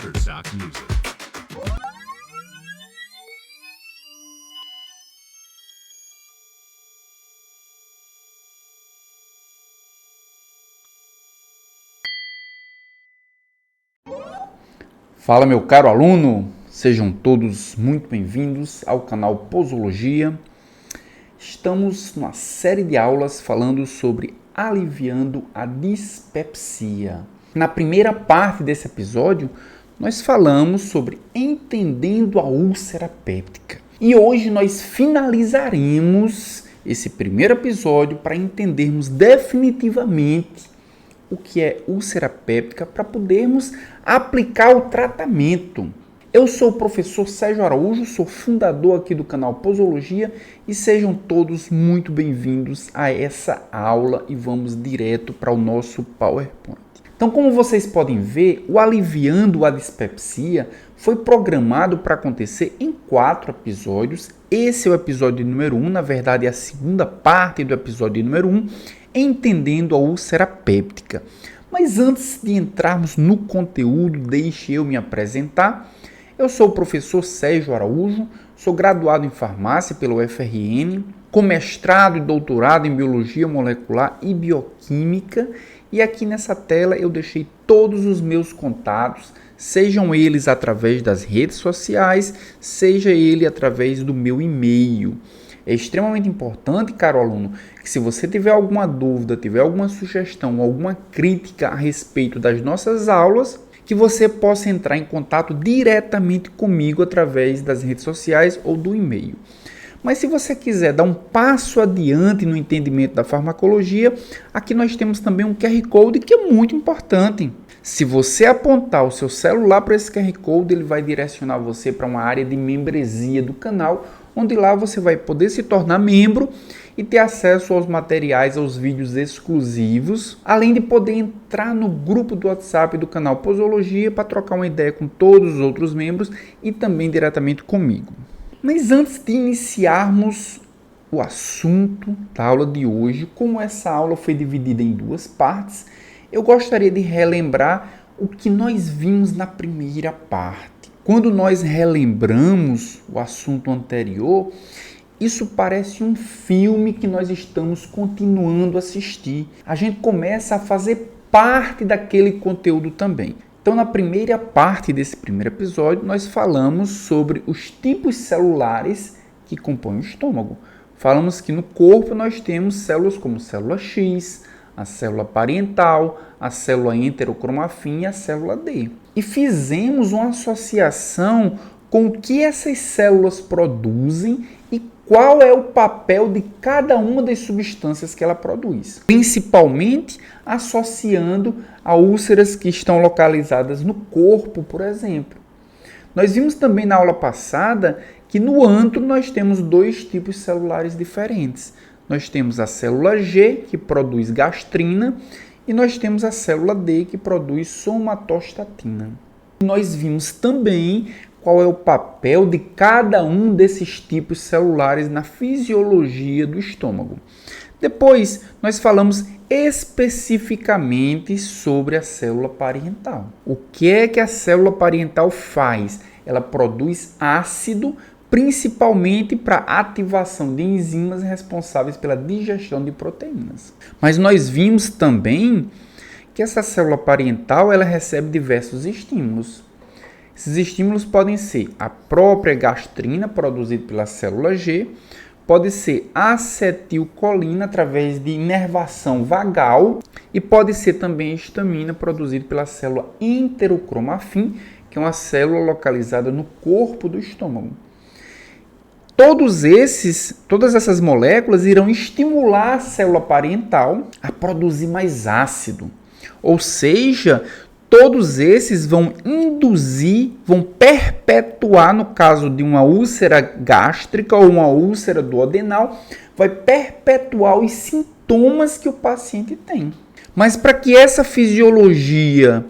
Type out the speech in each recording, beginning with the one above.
Herzog Music. Fala, meu caro aluno, sejam todos muito bem-vindos ao canal Posologia. Estamos numa série de aulas falando sobre aliviando a dispepsia. Na primeira parte desse episódio, nós falamos sobre entendendo a úlcera péptica. E hoje nós finalizaremos esse primeiro episódio para entendermos definitivamente o que é úlcera péptica para podermos aplicar o tratamento. Eu sou o professor Sérgio Araújo, sou fundador aqui do canal Posologia e sejam todos muito bem-vindos a essa aula e vamos direto para o nosso PowerPoint. Então, como vocês podem ver, o Aliviando a Dispepsia foi programado para acontecer em 4 episódios. Esse é o episódio número 1, na verdade é a segunda parte do episódio número 1, entendendo a úlcera péptica. Mas antes de entrarmos no conteúdo, deixe eu me apresentar. Eu sou o professor Sérgio Araújo, sou graduado em farmácia pelo UFRN, com mestrado e doutorado em biologia molecular e bioquímica. E aqui nessa tela eu deixei todos os meus contatos, sejam eles através das redes sociais, seja ele através do meu e-mail. É extremamente importante, caro aluno, que se você tiver alguma dúvida, tiver alguma sugestão, alguma crítica a respeito das nossas aulas, que você possa entrar em contato diretamente comigo através das redes sociais ou do e-mail. Mas se você quiser dar um passo adiante no entendimento da farmacologia, aqui nós temos também um QR Code que é muito importante. Se você apontar o seu celular para esse QR Code, ele vai direcionar você para uma área de membresia do canal, onde lá você vai poder se tornar membro e ter acesso aos materiais, aos vídeos exclusivos, além de poder entrar no grupo do WhatsApp do canal Posologia para trocar uma ideia com todos os outros membros e também diretamente comigo. Mas antes de iniciarmos o assunto da aula de hoje, como essa aula foi dividida em 2 partes, eu gostaria de relembrar o que nós vimos na primeira parte. Quando nós relembramos o assunto anterior, isso parece um filme que nós estamos continuando a assistir. A gente começa a fazer parte daquele conteúdo também. Então, na primeira parte desse primeiro episódio, nós falamos sobre os tipos celulares que compõem o estômago. Falamos que no corpo nós temos células como célula X, a célula parietal, a célula enterocromafim e a célula D. E fizemos uma associação com o que essas células produzem e qual é o papel de cada uma das substâncias que ela produz. Principalmente associando a úlceras que estão localizadas no corpo, por exemplo. Nós vimos também na aula passada que no antro nós temos 2 tipos celulares diferentes. Nós temos a célula G, que produz gastrina, e nós temos a célula D, que produz somatostatina. Nós vimos também qual é o papel de cada um desses tipos celulares na fisiologia do estômago. Depois, nós falamos especificamente sobre a célula parietal. O que é que a célula parietal faz? Ela produz ácido, principalmente para ativação de enzimas responsáveis pela digestão de proteínas. Mas nós vimos também que essa célula parietal ela recebe diversos estímulos. Esses estímulos podem ser a própria gastrina produzida pela célula G, pode ser acetilcolina através de inervação vagal e pode ser também histamina produzida pela célula enterocromafim, que é uma célula localizada no corpo do estômago. Todas essas moléculas irão estimular a célula parietal a produzir mais ácido. Ou seja, todos esses vão induzir, vão perpetuar, no caso de uma úlcera gástrica ou uma úlcera duodenal, vai perpetuar os sintomas que o paciente tem. Mas para que essa fisiologia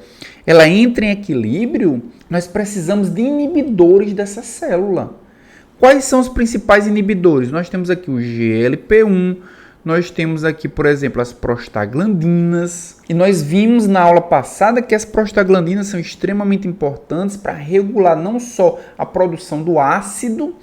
ela entre em equilíbrio, nós precisamos de inibidores dessa célula. Quais são os principais inibidores? Nós temos aqui o GLP-1, nós temos aqui, por exemplo, as prostaglandinas. E nós vimos na aula passada que as prostaglandinas são extremamente importantes para regular não só a produção do ácido,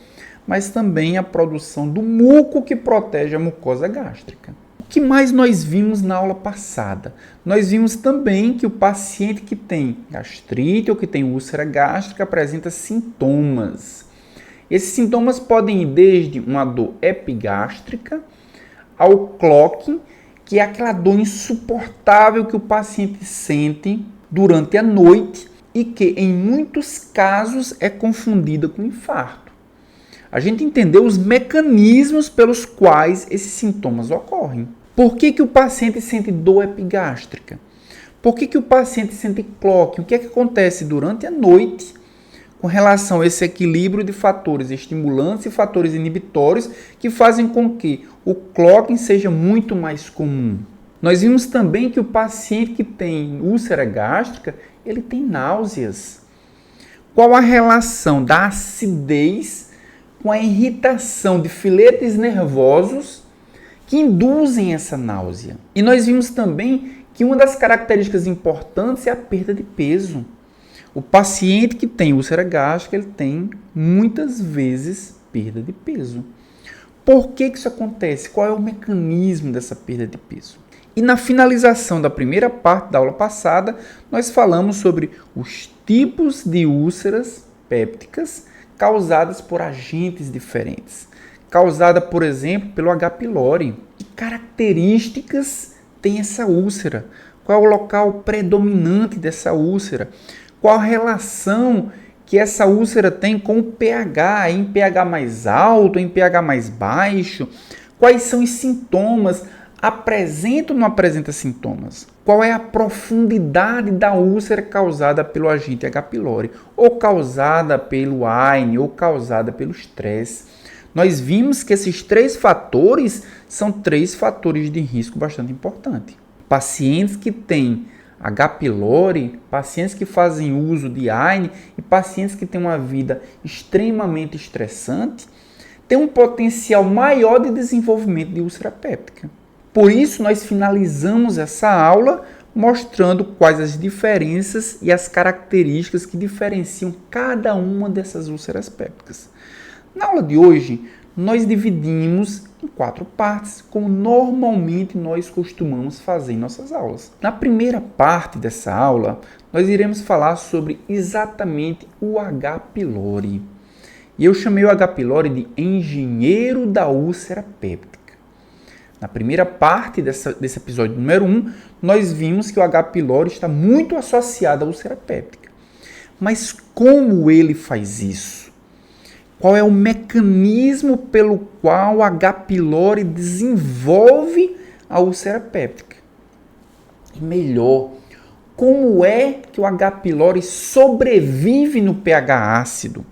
mas também a produção do muco que protege a mucosa gástrica. O que mais nós vimos na aula passada? Nós vimos também que o paciente que tem gastrite ou que tem úlcera gástrica apresenta sintomas. Esses sintomas podem ir desde uma dor epigástrica ao clocking, que é aquela dor insuportável que o paciente sente durante a noite e que, em muitos casos, é confundida com infarto. A gente entendeu os mecanismos pelos quais esses sintomas ocorrem. Por que o paciente sente dor epigástrica? Por que o paciente sente clocking? O que é que acontece durante a noite com relação a esse equilíbrio de fatores estimulantes e fatores inibitórios que fazem com que o clocking seja muito mais comum? Nós vimos também que o paciente que tem úlcera gástrica, ele tem náuseas. Qual a relação da acidez com a irritação de filetes nervosos que induzem essa náusea? E nós vimos também que uma das características importantes é a perda de peso. O paciente que tem úlcera gástrica, ele tem muitas vezes perda de peso. Por que isso acontece? Qual é o mecanismo dessa perda de peso? E na finalização da primeira parte da aula passada, nós falamos sobre os tipos de úlceras pépticas causadas por agentes diferentes. Causada, por exemplo, pelo H. pylori. Que características tem essa úlcera? Qual é o local predominante dessa úlcera? Qual a relação que essa úlcera tem com o pH? Em pH mais alto, em pH mais baixo? Quais são os sintomas? Apresenta ou não apresenta sintomas? Qual é a profundidade da úlcera causada pelo agente H. pylori? Ou causada pelo AINE, ou causada pelo estresse? Nós vimos que esses três fatores são três fatores de risco bastante importantes. Pacientes que têm H. pylori, pacientes que fazem uso de AINE e pacientes que têm uma vida extremamente estressante têm um potencial maior de desenvolvimento de úlcera péptica. Por isso, nós finalizamos essa aula mostrando quais as diferenças e as características que diferenciam cada uma dessas úlceras pépticas. Na aula de hoje, nós dividimos em 4 partes, como normalmente nós costumamos fazer em nossas aulas. Na primeira parte dessa aula, nós iremos falar sobre exatamente o H. pylori. E eu chamei o H. pylori de engenheiro da úlcera péptica. Na primeira parte desse episódio número 1, nós vimos que o H. pylori está muito associado à úlcera péptica. Mas como ele faz isso? Qual é o mecanismo pelo qual o H. pylori desenvolve a úlcera péptica? E melhor, como é que o H. pylori sobrevive no pH ácido?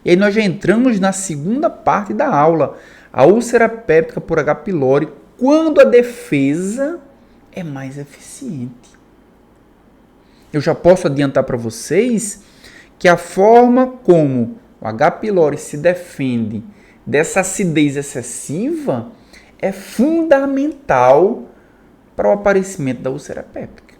E aí nós já entramos na segunda parte da aula, a úlcera péptica por H. pylori, quando a defesa é mais eficiente. Eu já posso adiantar para vocês que a forma como o H. pylori se defende dessa acidez excessiva é fundamental para o aparecimento da úlcera péptica.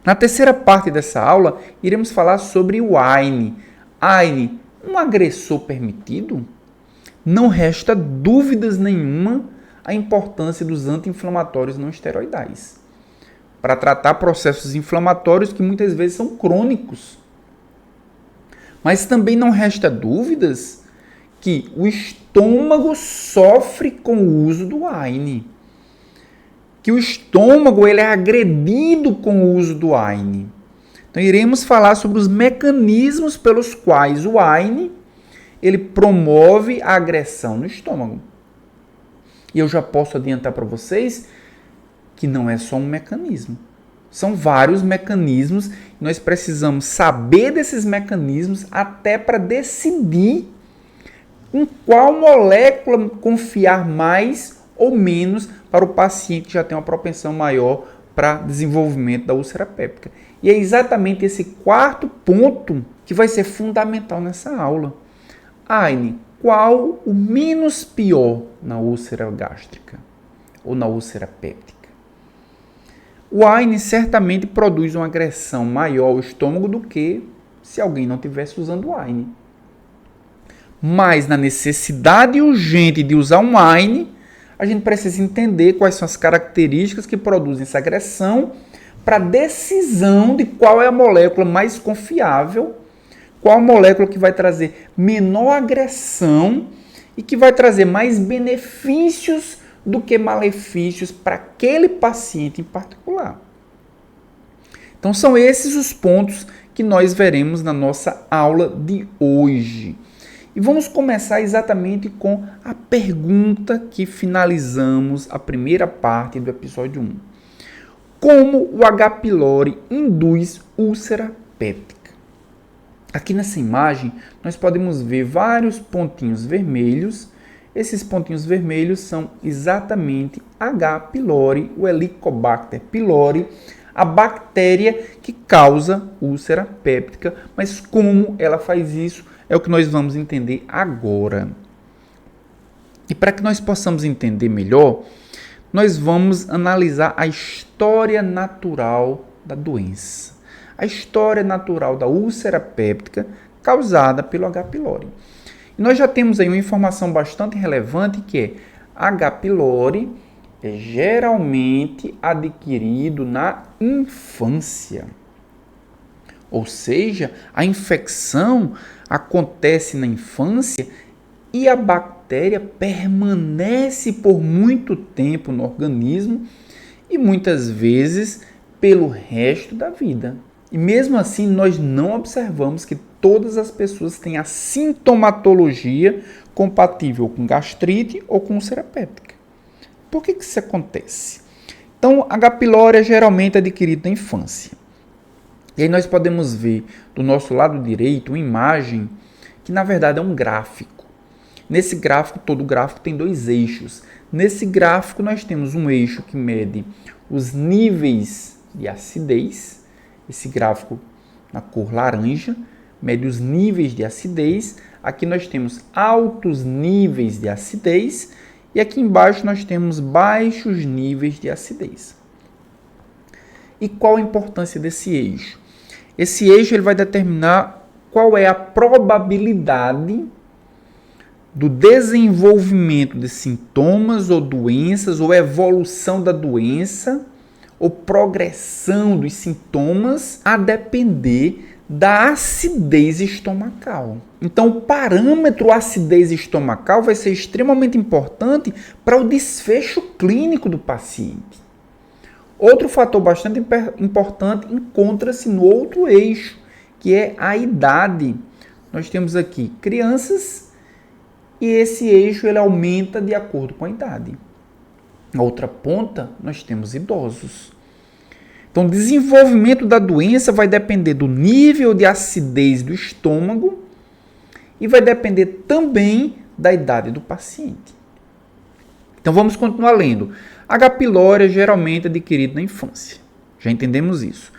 Na terceira parte dessa aula, iremos falar sobre o AINE. AINE, um agressor permitido? Não resta dúvidas nenhuma a importância dos anti-inflamatórios não esteroidais para tratar processos inflamatórios que muitas vezes são crônicos. Mas também não resta dúvidas que o estômago sofre com o uso do AINE. Que o estômago ele é agredido com o uso do AINE. Então, iremos falar sobre os mecanismos pelos quais o AINE ele promove a agressão no estômago. E eu já posso adiantar para vocês que não é só um mecanismo. São vários mecanismos e nós precisamos saber desses mecanismos até para decidir em qual molécula confiar mais ou menos para o paciente que já tem uma propensão maior para desenvolvimento da úlcera péptica. E é exatamente esse quarto ponto que vai ser fundamental nessa aula. AINE, qual o menos pior na úlcera gástrica? ou na úlcera péptica? O AINE certamente produz uma agressão maior ao estômago do que se alguém não estivesse usando o AINE. Mas na necessidade urgente de usar um AINE, a gente precisa entender quais são as características que produzem essa agressão para a decisão de qual é a molécula mais confiável, qual a molécula que vai trazer menor agressão e que vai trazer mais benefícios do que malefícios para aquele paciente em particular. Então são esses os pontos que nós veremos na nossa aula de hoje. E vamos começar exatamente com a pergunta que finalizamos a primeira parte do episódio 1. Como o H. pylori induz úlcera péptica? Aqui nessa imagem, nós podemos ver vários pontinhos vermelhos. Esses pontinhos vermelhos são exatamente H. pylori, o Helicobacter pylori, a bactéria que causa úlcera péptica. Mas como ela faz isso é o que nós vamos entender agora. E para que nós possamos entender melhor, nós vamos analisar a história natural da doença. A história natural da úlcera péptica causada pelo H. pylori. E nós já temos aí uma informação bastante relevante que é H. pylori é geralmente adquirido na infância. Ou seja, a infecção acontece na infância e a bactéria permanece por muito tempo no organismo e muitas vezes pelo resto da vida. E mesmo assim, nós não observamos que todas as pessoas têm a sintomatologia compatível com gastrite ou com úlcera péptica. Por que isso acontece? Então, H. pylori é geralmente adquirido na infância. E aí nós podemos ver do nosso lado direito uma imagem que na verdade é um gráfico. Nesse gráfico, todo gráfico tem dois eixos. Nesse gráfico nós temos um eixo que mede os níveis de acidez. Esse gráfico na cor laranja mede os níveis de acidez. Aqui nós temos altos níveis de acidez e aqui embaixo nós temos baixos níveis de acidez. E qual a importância desse eixo? Esse eixo ele vai determinar qual é a probabilidade do desenvolvimento de sintomas ou doenças, ou evolução da doença, ou progressão dos sintomas, a depender da acidez estomacal. Então, o parâmetro acidez estomacal vai ser extremamente importante para o desfecho clínico do paciente. Outro fator bastante importante encontra-se no outro eixo, que é a idade. Nós temos aqui crianças e esse eixo ele aumenta de acordo com a idade. Na outra ponta, nós temos idosos. Então, o desenvolvimento da doença vai depender do nível de acidez do estômago e vai depender também da idade do paciente. Então, vamos continuar lendo. H. pylori é geralmente adquirido na infância. Já entendemos isso.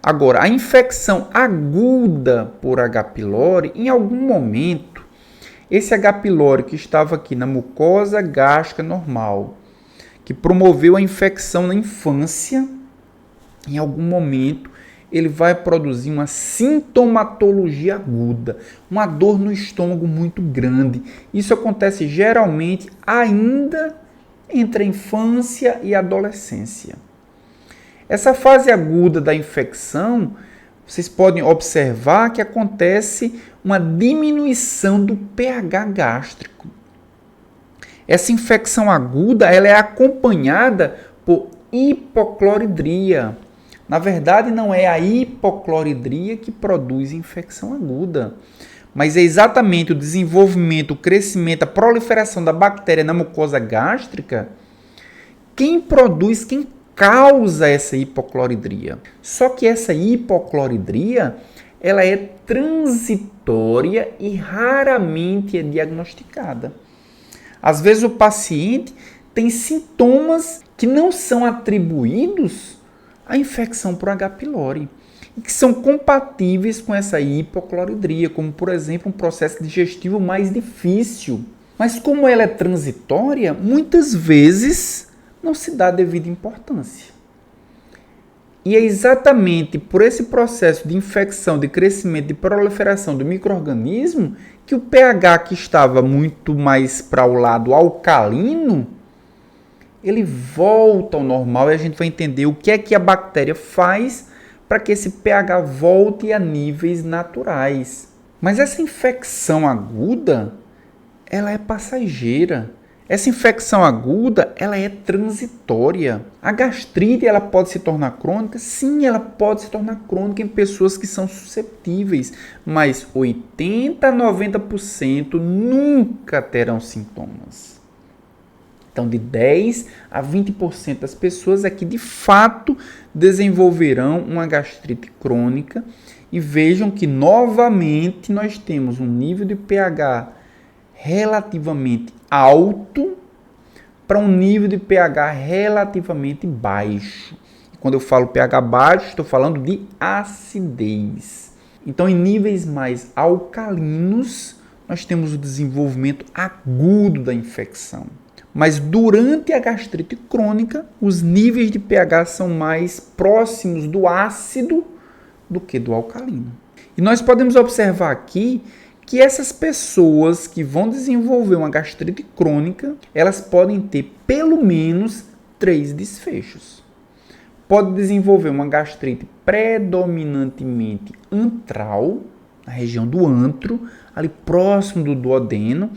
Agora, a infecção aguda por H. pylori, em algum momento, esse H. pylori que estava aqui na mucosa gástrica normal, que promoveu a infecção na infância, em algum momento, ele vai produzir uma sintomatologia aguda, uma dor no estômago muito grande. Isso acontece geralmente ainda entre a infância e a adolescência. Essa fase aguda da infecção, vocês podem observar que acontece uma diminuição do pH gástrico. Essa infecção aguda ela é acompanhada por hipocloridria. Na verdade, não é a hipocloridria que produz infecção aguda, mas é exatamente o desenvolvimento, o crescimento, a proliferação da bactéria na mucosa gástrica quem causa essa hipocloridria. Só que essa hipocloridria, ela é transitória e raramente é diagnosticada. Às vezes o paciente tem sintomas que não são atribuídos à infecção por H. pylori e que são compatíveis com essa hipocloridria, como, por exemplo, um processo digestivo mais difícil. Mas como ela é transitória, muitas vezes não se dá devida importância. E é exatamente por esse processo de infecção, de crescimento, de proliferação do micro-organismo que o pH que estava muito mais para o lado alcalino, ele volta ao normal e a gente vai entender o que é que a bactéria faz para que esse pH volte a níveis naturais. Mas essa infecção aguda, ela é passageira. Essa infecção aguda, ela é transitória. A gastrite, ela pode se tornar crônica? Sim, ela pode se tornar crônica em pessoas que são suscetíveis, mas 80 a 90% nunca terão sintomas. Então, de 10 a 20% das pessoas é que, de fato, desenvolverão uma gastrite crônica. E vejam que, novamente, nós temos um nível de pH relativamente alto para um nível de pH relativamente baixo. E quando eu falo pH baixo, estou falando de acidez. Então, em níveis mais alcalinos, nós temos o desenvolvimento agudo da infecção. Mas durante a gastrite crônica, os níveis de pH são mais próximos do ácido do que do alcalino. E nós podemos observar aqui que essas pessoas que vão desenvolver uma gastrite crônica, elas podem ter pelo menos 3 desfechos. Pode desenvolver uma gastrite predominantemente antral, na região do antro, ali próximo do duodeno.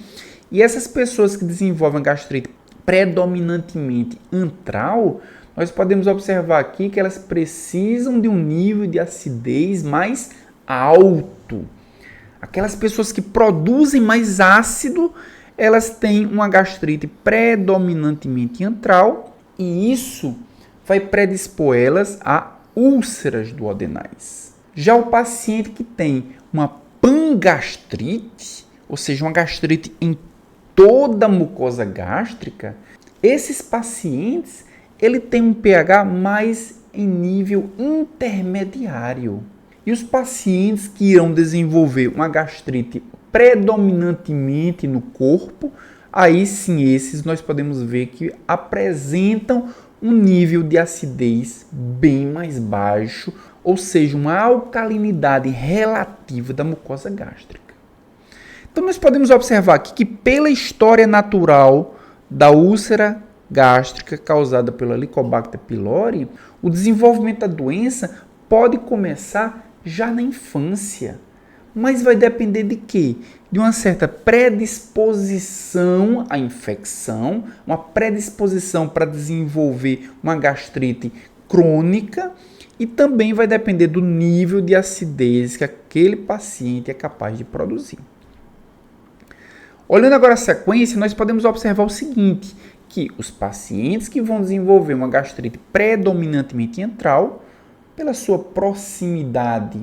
E essas pessoas que desenvolvem a gastrite predominantemente antral, nós podemos observar aqui que elas precisam de um nível de acidez mais alto. Aquelas pessoas que produzem mais ácido, elas têm uma gastrite predominantemente antral e isso vai predispor elas a úlceras duodenais. Já o paciente que tem uma pangastrite, ou seja, uma gastrite em toda a mucosa gástrica, esses pacientes ele tem um pH mais em nível intermediário. E os pacientes que irão desenvolver uma gastrite predominantemente no corpo, aí sim esses nós podemos ver que apresentam um nível de acidez bem mais baixo, ou seja, uma alcalinidade relativa da mucosa gástrica. Então nós podemos observar aqui que pela história natural da úlcera gástrica causada pela Helicobacter pylori, o desenvolvimento da doença pode começar já na infância. Mas vai depender de quê? De uma certa predisposição à infecção, uma predisposição para desenvolver uma gastrite crônica e também vai depender do nível de acidez que aquele paciente é capaz de produzir. Olhando agora a sequência, nós podemos observar o seguinte, que os pacientes que vão desenvolver uma gastrite predominantemente antral, pela sua proximidade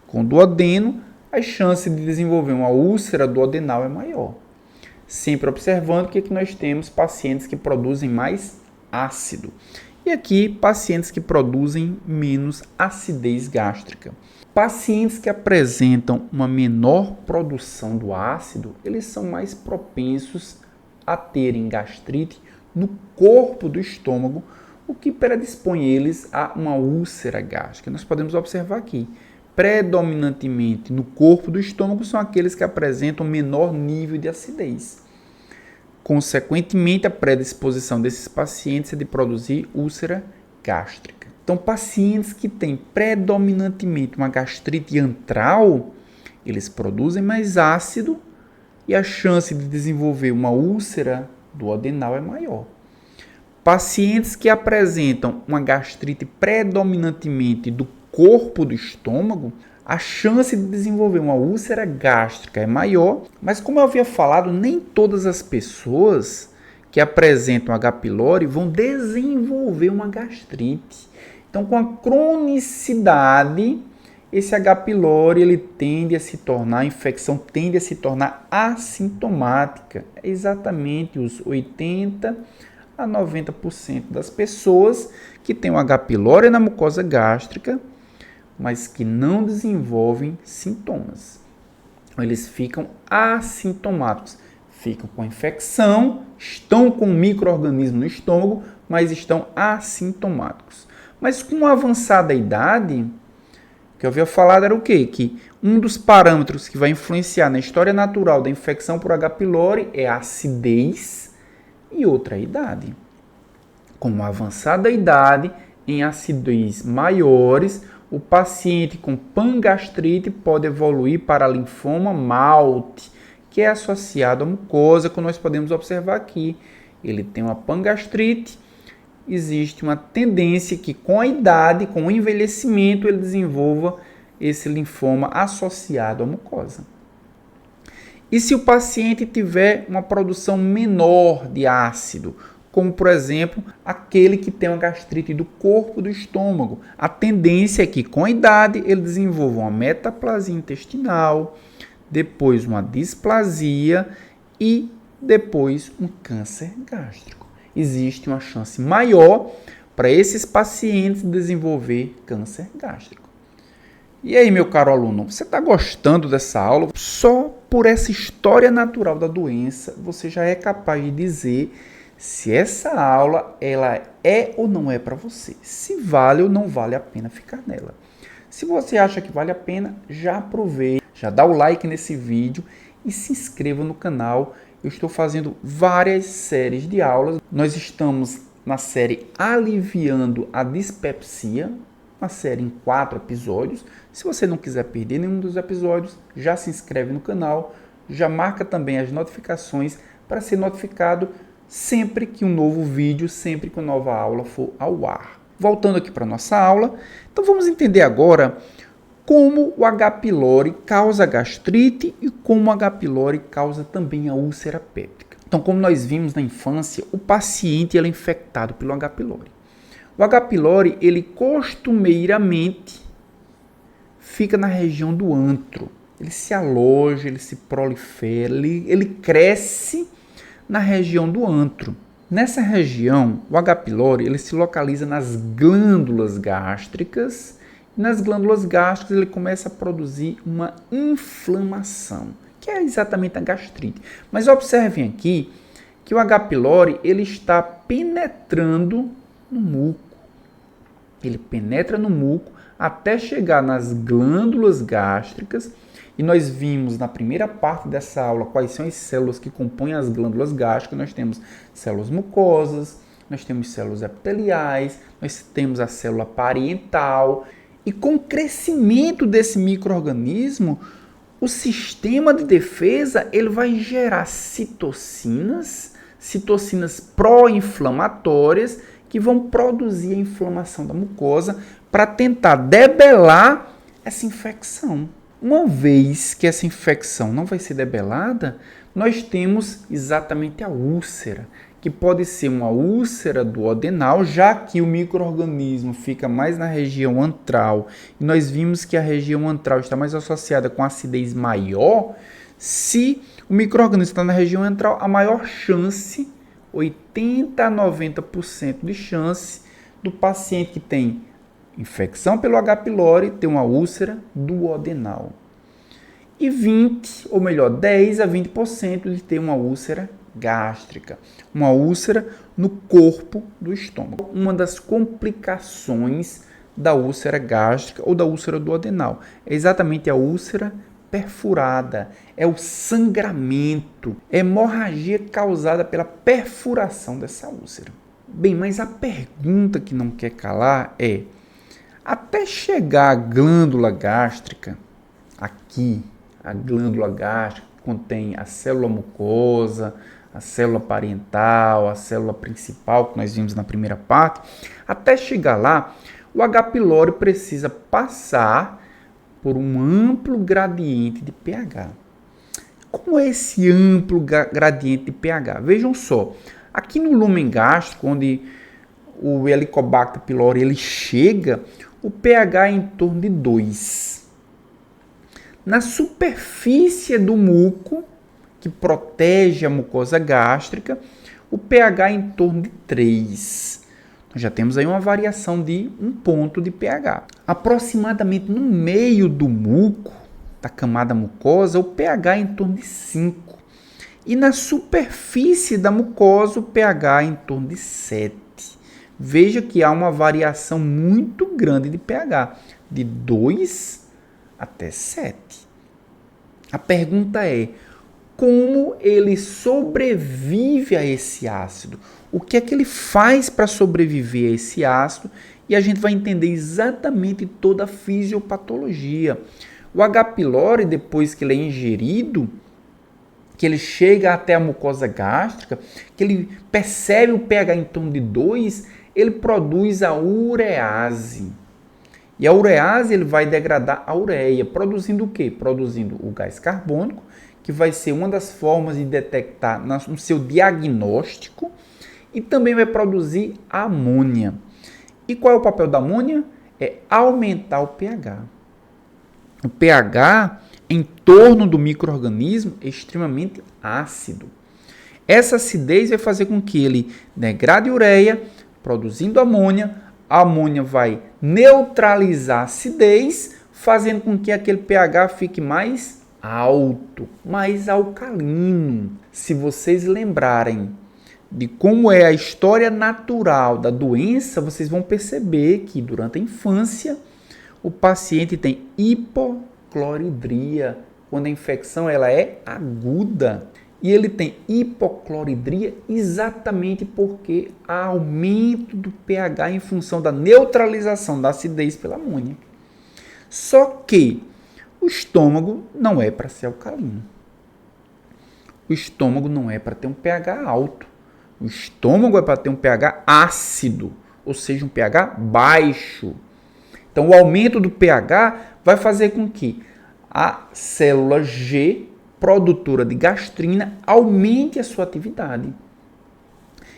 com o duodeno, a chance de desenvolver uma úlcera duodenal é maior. Sempre observando que aqui nós temos pacientes que produzem mais ácido. E aqui, pacientes que produzem menos acidez gástrica. Pacientes que apresentam uma menor produção do ácido, eles são mais propensos a terem gastrite no corpo do estômago, o que predispõe eles a uma úlcera gástrica. Nós podemos observar aqui, predominantemente no corpo do estômago são aqueles que apresentam menor nível de acidez. Consequentemente, a predisposição desses pacientes é de produzir úlcera gástrica. Então, pacientes que têm predominantemente uma gastrite antral, eles produzem mais ácido e a chance de desenvolver uma úlcera duodenal é maior. Pacientes que apresentam uma gastrite predominantemente do corpo do estômago, a chance de desenvolver uma úlcera gástrica é maior, mas como eu havia falado, nem todas as pessoas que apresentam H. pylori vão desenvolver uma gastrite. Então, com a cronicidade, esse H. pylori ele tende a se tornar, a infecção tende a se tornar assintomática. É exatamente os 80 a 90% das pessoas que têm o H. pylori na mucosa gástrica, mas que não desenvolvem sintomas. Eles ficam assintomáticos, ficam com infecção, estão com micro-organismo no estômago, mas estão assintomáticos. Mas com a avançada idade, o que eu havia falado era o quê? Que um dos parâmetros que vai influenciar na história natural da infecção por H. pylori é a acidez e outra a idade. Com a avançada idade, em acidez maiores, o paciente com pangastrite pode evoluir para linfoma malte, que é associado à mucosa, como nós podemos observar aqui. Ele tem uma pangastrite, existe uma tendência que com a idade, com o envelhecimento, ele desenvolva esse linfoma associado à mucosa. E se o paciente tiver uma produção menor de ácido, como por exemplo, aquele que tem uma gastrite do corpo do estômago, a tendência é que com a idade ele desenvolva uma metaplasia intestinal, depois uma displasia e depois um câncer gástrico. Existe uma chance maior para esses pacientes desenvolver câncer gástrico. E aí, meu caro aluno, você está gostando dessa aula? Só por essa história natural da doença, você já é capaz de dizer se essa aula ela é ou não é para você. Se vale ou não vale a pena ficar nela. Se você acha que vale a pena, já aproveite, já dá o like nesse vídeo e se inscreva no canal. Eu estou fazendo várias séries de aulas. Nós estamos na série Aliviando a Dispepsia, uma série em 4 episódios. Se você não quiser perder nenhum dos episódios, já se inscreve no canal, já marca também as notificações para ser notificado sempre que um novo vídeo, sempre que uma nova aula for ao ar. Voltando aqui para a nossa aula, então vamos entender agora como o H. pylori causa gastrite e como o H. pylori causa também a úlcera péptica. Então, como nós vimos na infância, o paciente é infectado pelo H. pylori. O H. pylori, ele costumeiramente fica na região do antro. Ele se aloja, ele se prolifera, ele cresce na região do antro. Nessa região, o H. pylori ele se localiza nas glândulas gástricas. E nas glândulas gástricas ele começa a produzir uma inflamação, que é exatamente a gastrite. Mas observem aqui que o H. pylori ele está penetrando no muco. Ele penetra no muco até chegar nas glândulas gástricas. E nós vimos na primeira parte dessa aula quais são as células que compõem as glândulas gástricas. Nós temos células mucosas, nós temos células epiteliais, nós temos a célula parietal. E com o crescimento desse micro-organismo, o sistema de defesa ele vai gerar citocinas pró-inflamatórias que vão produzir a inflamação da mucosa para tentar debelar essa infecção. Uma vez que essa infecção não vai ser debelada, nós temos exatamente a úlcera, que pode ser uma úlcera duodenal, já que o micro-organismo fica mais na região antral, e nós vimos que a região antral está mais associada com acidez maior. Se o micro-organismo está na região antral, a maior chance, 80 a 90% de chance do paciente que tem infecção pelo H. pylori ter uma úlcera duodenal. E 10 a 20% de ter uma úlcera gástrica, uma úlcera no corpo do estômago. Uma das complicações da úlcera gástrica ou da úlcera duodenal é exatamente a úlcera perfurada, é o sangramento, é hemorragia causada pela perfuração dessa úlcera. Bem, mas a pergunta que não quer calar é: até chegar à glândula gástrica, aqui, a glândula gástrica contém a célula mucosa, a célula parietal, a célula principal, que nós vimos na primeira parte, até chegar lá, o H. pylori precisa passar por um amplo gradiente de pH. Como é esse amplo gradiente de pH? Vejam só, aqui no lúmen gástrico, onde o Helicobacter pylori ele chega, o pH é em torno de 2. Na superfície do muco, que protege a mucosa gástrica, o pH é em torno de 3. Nós já temos aí uma variação de 1 ponto de pH. Aproximadamente no meio do muco, da camada mucosa, o pH é em torno de 5. E na superfície da mucosa, o pH é em torno de 7. Veja que há uma variação muito grande de pH, de 2 até 7. A pergunta é, como ele sobrevive a esse ácido? O que é que ele faz para sobreviver a esse ácido? E a gente vai entender exatamente toda a fisiopatologia. O H. pylori, depois que ele é ingerido, que ele chega até a mucosa gástrica, que ele percebe o pH em torno de 2, ele produz a urease. E a urease ele vai degradar a ureia, produzindo o quê? Produzindo o gás carbônico, que vai ser uma das formas de detectar no seu diagnóstico, e também vai produzir a amônia. E qual é o papel da amônia? É aumentar o pH. O pH em torno do micro-organismo é extremamente ácido. Essa acidez vai fazer com que ele degrade ureia, produzindo amônia. A amônia vai neutralizar a acidez, fazendo com que aquele pH fique mais alto, mais alcalino. Se vocês lembrarem de como é a história natural da doença, vocês vão perceber que durante a infância o paciente tem hipocloridria, quando a infecção ela é aguda. E ele tem hipocloridria exatamente porque há aumento do pH em função da neutralização da acidez pela amônia. Só que o estômago não é para ser alcalino. O estômago não é para ter um pH alto. O estômago é para ter um pH ácido, ou seja, um pH baixo. Então, o aumento do pH vai fazer com que a célula G, produtora de gastrina, aumente a sua atividade.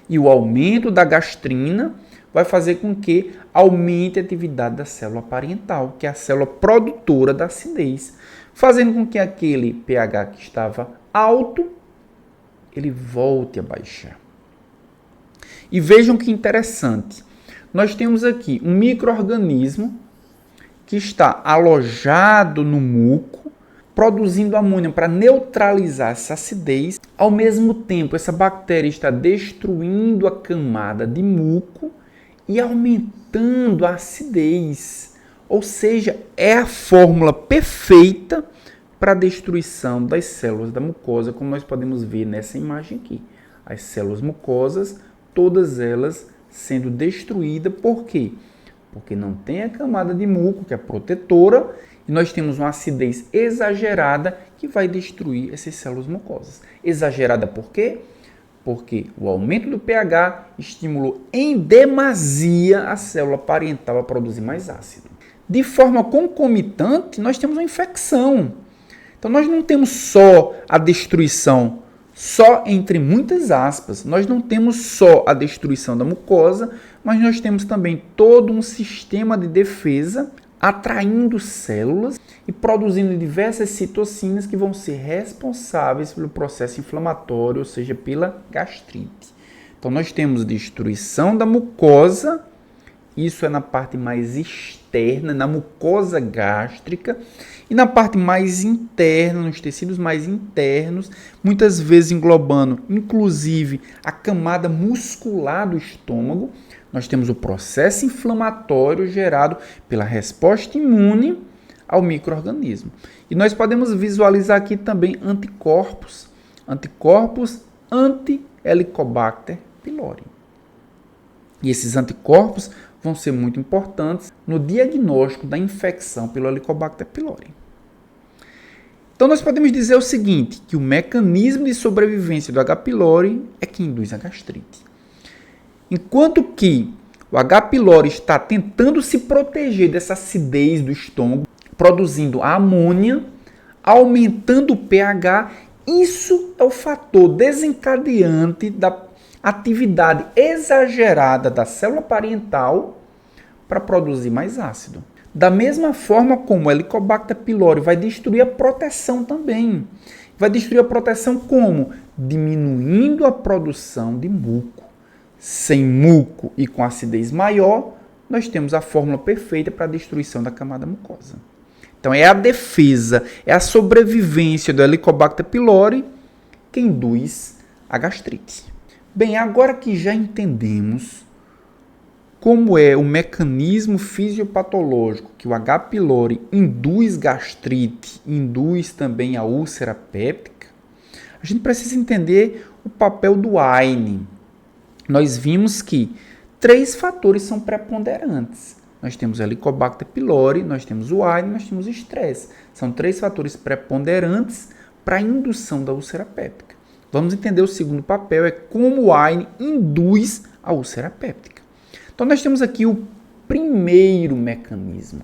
E o aumento da gastrina vai fazer com que aumente a atividade da célula parental, que é a célula produtora da acidez, fazendo com que aquele pH que estava alto, ele volte a baixar. E vejam que interessante, nós temos aqui um micro-organismo que está alojado no muco, produzindo amônia para neutralizar essa acidez. Ao mesmo tempo, essa bactéria está destruindo a camada de muco e aumentando a acidez. Ou seja, é a fórmula perfeita para a destruição das células da mucosa, como nós podemos ver nessa imagem aqui. As células mucosas, todas elas sendo destruídas. Por quê? Porque não tem a camada de muco, que é protetora, e nós temos uma acidez exagerada que vai destruir essas células mucosas. Exagerada por quê? Porque o aumento do pH estimulou em demasia a célula parental a produzir mais ácido. De forma concomitante, nós temos uma infecção. Então, nós não temos só a destruição, só entre muitas aspas, nós não temos só a destruição da mucosa, mas nós temos também todo um sistema de defesa atraindo células e produzindo diversas citocinas que vão ser responsáveis pelo processo inflamatório, ou seja, pela gastrite. Então, nós temos destruição da mucosa, isso é na parte mais externa, na mucosa gástrica, e na parte mais interna, nos tecidos mais internos, muitas vezes englobando, inclusive, a camada muscular do estômago, nós temos o processo inflamatório gerado pela resposta imune ao micro-organismo. E nós podemos visualizar aqui também anticorpos anti-Helicobacter pylori. E esses anticorpos vão ser muito importantes no diagnóstico da infecção pelo Helicobacter pylori. Então, nós podemos dizer o seguinte, que o mecanismo de sobrevivência do H. pylori é que induz a gastrite. Enquanto que o H. pylori está tentando se proteger dessa acidez do estômago, produzindo a amônia, aumentando o pH, isso é o fator desencadeante da atividade exagerada da célula parental para produzir mais ácido. Da mesma forma como o Helicobacter pylori vai destruir a proteção também. Vai destruir a proteção como? Diminuindo a produção de muco. Sem muco e com acidez maior, nós temos a fórmula perfeita para a destruição da camada mucosa. Então, é a defesa, é a sobrevivência do Helicobacter pylori que induz a gastrite. Bem, agora que já entendemos como é o mecanismo fisiopatológico que o H. pylori induz gastrite, induz também a úlcera péptica, a gente precisa entender o papel do AINE. Nós vimos que 3 fatores são preponderantes. Nós temos o Helicobacter pylori, nós temos o AINE, nós temos o estresse. São 3 fatores preponderantes para a indução da úlcera péptica. Vamos entender o segundo papel, é como o AINE induz a úlcera péptica. Então, nós temos aqui o primeiro mecanismo.